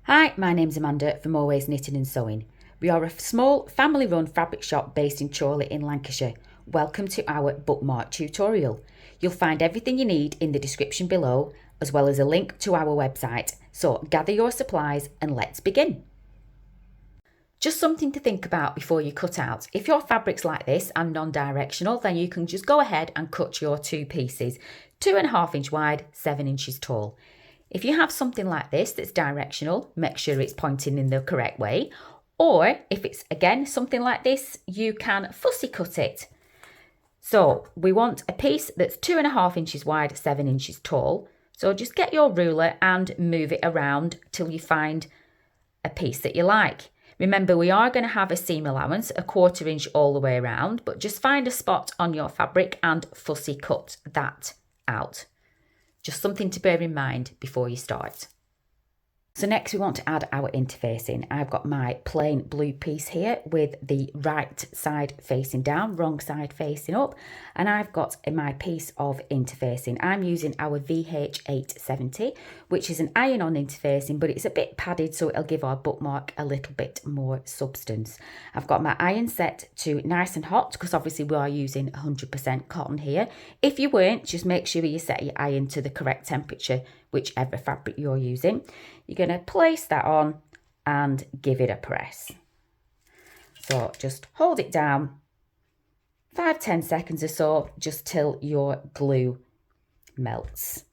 Hi, my name's Amanda from Always Knitting and Sewing. We are a small family-run fabric shop based in Chorley in Lancashire. Welcome to our bookmark tutorial. You'll find everything you need in the description below, as well as a link to our website. So gather your supplies and let's begin. Just something to think about before you cut out. If your fabric's like this and non-directional, then you can just go ahead and cut your two pieces, 2.5 inch wide, 7 inches tall. If you have something like this that's directional, make sure it's pointing in the correct way. Or if it's, again, something like this, you can fussy cut it. So we want a piece that's 2.5 inches wide, 7 inches tall. So just get your ruler and move it around till you find a piece that you like. Remember, we are going to have a seam allowance, 1/4 inch all the way around, but just find a spot on your fabric and fussy cut that out. Just something to bear in mind before you start. So next we want to add our interfacing. I've got my plain blue piece here with the right side facing down, wrong side facing up. And I've got my piece of interfacing. I'm using our VH870, which is an iron-on interfacing, but it's a bit padded, so it'll give our bookmark a little bit more substance. I've got my iron set to nice and hot, because obviously we are using 100% cotton here. If you weren't, just make sure you set your iron to the correct temperature, whichever fabric you're using. You're going to place that on and give it a press. So just hold it down 5-10 seconds or so, just till your glue melts.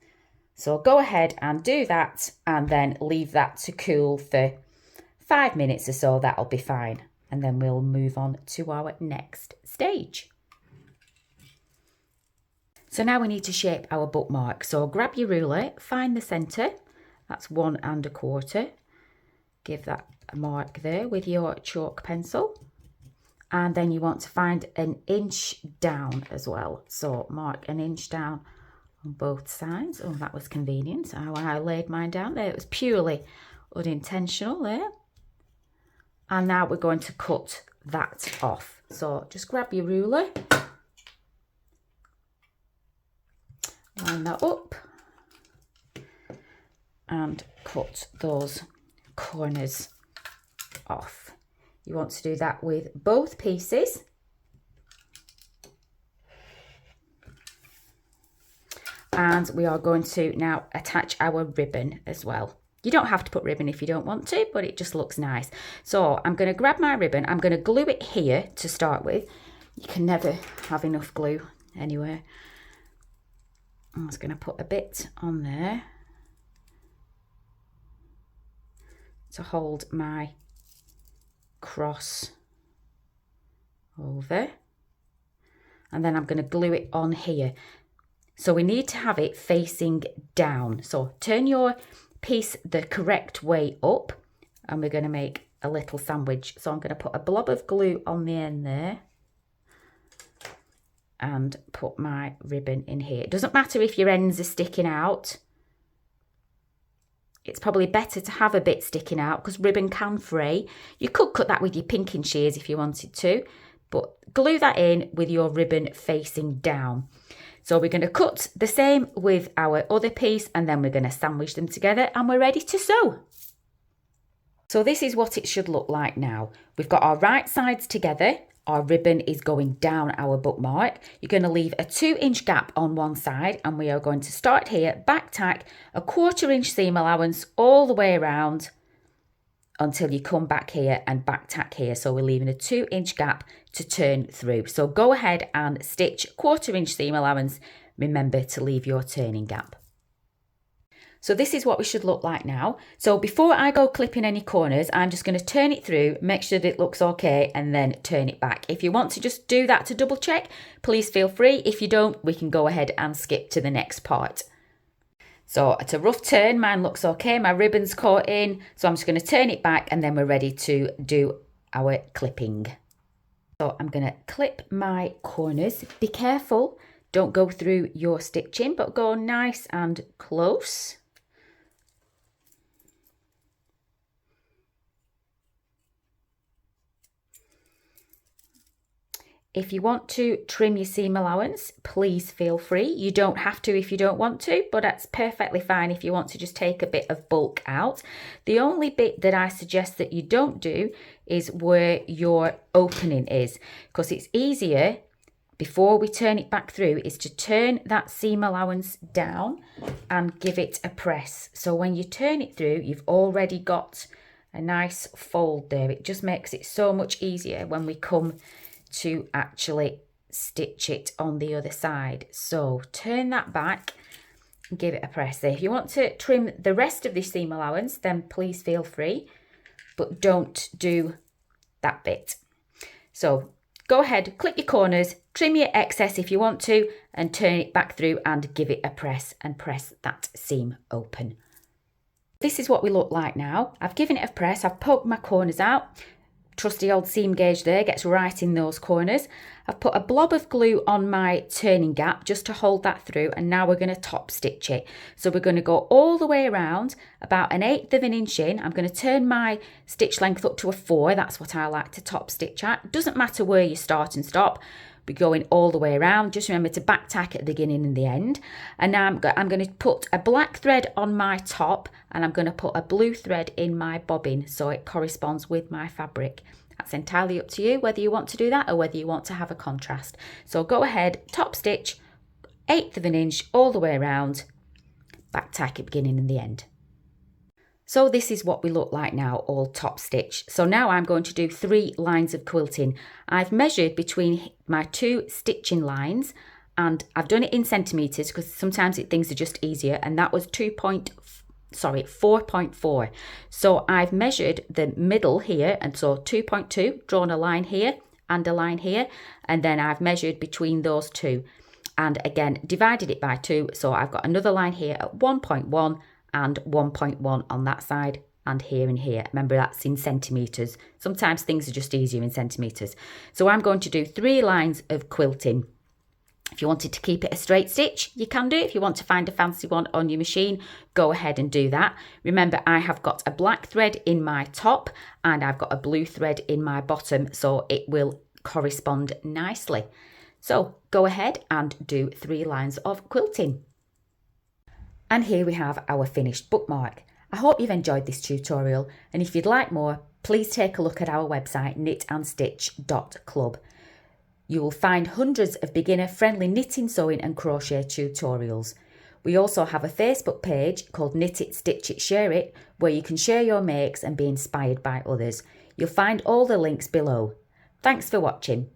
So go ahead and do that and then leave that to cool for 5 minutes or so. That'll be fine. And then we'll move on to our next stage. So now we need to shape our bookmark. So grab your ruler, find the centre. That's 1 1/4. Give that a mark there with your chalk pencil. And then you want to find an inch down as well. So mark an inch down on both sides. Oh, that was convenient. How I laid mine down there. It was purely unintentional there. And now we're going to cut that off. So just grab your ruler. Line that up. And cut those corners off. You want to do that with both pieces. And we are going to now attach our ribbon as well. You don't have to put ribbon if you don't want to, but it just looks nice. So I'm going to grab my ribbon. I'm going to glue it here to start with. You can never have enough glue anywhere. I'm just going to put a bit on there to hold my cross over, and then I'm going to glue it on here. So we need to have it facing down. So turn your piece the correct way up, and we're going to make a little sandwich. So I'm going to put a blob of glue on the end there and put my ribbon in here. It doesn't matter if your ends are sticking out. It's probably better to have a bit sticking out because ribbon can fray. You could cut that with your pinking shears if you wanted to, but glue that in with your ribbon facing down. So we're going to cut the same with our other piece, and then we're going to sandwich them together and we're ready to sew. So this is what it should look like now. We've got our right sides together. Our ribbon is going down our bookmark. You're going to leave a 2-inch gap on one side, and we are going to start here, back tack, 1/4 inch seam allowance all the way around until you come back here and back tack here. So we're leaving a 2-inch gap to turn through. So go ahead and stitch 1/4 inch seam allowance. Remember to leave your turning gap. So this is what we should look like now. So before I go clipping any corners, I'm just going to turn it through, make sure that it looks okay, and then turn it back. If you want to just do that to double check, please feel free. If you don't, we can go ahead and skip to the next part. So it's a rough turn, mine looks okay, my ribbon's caught in, so I'm just going to turn it back and then we're ready to do our clipping. So I'm going to clip my corners. Be careful, don't go through your stitching, but go nice and close. If you want to trim your seam allowance, please feel free. You don't have to if you don't want to, but that's perfectly fine if you want to just take a bit of bulk out. The only bit that I suggest that you don't do is where your opening is, because it's easier before we turn it back through is to turn that seam allowance down and give it a press. So when you turn it through, you've already got a nice fold there. It just makes it so much easier when we come to actually stitch it on the other side. So turn that back and give it a press there. If you want to trim the rest of this seam allowance, then please feel free, but don't do that bit. So go ahead, clip your corners, trim your excess if you want to, and turn it back through and give it a press and press that seam open. This is what we look like now. I've given it a press, I've poked my corners out. Trusty old seam gauge there gets right in those corners. I've put a blob of glue on my turning gap just to hold that through, and now we're going to top stitch it. So we're going to go all the way around about 1/8 of an inch in. I'm going to turn my stitch length up to a 4. That's what I like to top stitch at. It doesn't matter where you start and stop. We're going all the way around. Just remember to back tack at the beginning and the end. And now I'm going to put a black thread on my top, and I'm going to put a blue thread in my bobbin so it corresponds with my fabric. That's entirely up to you whether you want to do that or whether you want to have a contrast. So go ahead, top stitch 1/8 of an inch all the way around, back tack at beginning and the end. So this is what we look like now, all top stitch. So now I'm going to do 3 lines of quilting. I've measured between my 2 stitching lines, and I've done it in centimetres because sometimes things are just easier, and that was 4.4. So I've measured the middle here, and so 2.2, drawn a line here and a line here, and then I've measured between those 2, and again divided it by 2, so I've got another line here at 1.1 and 1.1 on that side, and here and here. Remember, that's in centimetres. Sometimes things are just easier in centimetres. So I'm going to do 3 lines of quilting. If you wanted to keep it a straight stitch, you can do it. If you want to find a fancy one on your machine, go ahead and do that. Remember, I have got a black thread in my top and I've got a blue thread in my bottom, so it will correspond nicely. So go ahead and do 3 lines of quilting. And here we have our finished bookmark. I hope you've enjoyed this tutorial, and if you'd like more, please take a look at our website knitandstitch.club. You will find hundreds of beginner-friendly knitting, sewing and crochet tutorials. We also have a Facebook page called Knit It, Stitch It, Share It, where you can share your makes and be inspired by others. You'll find all the links below. Thanks for watching.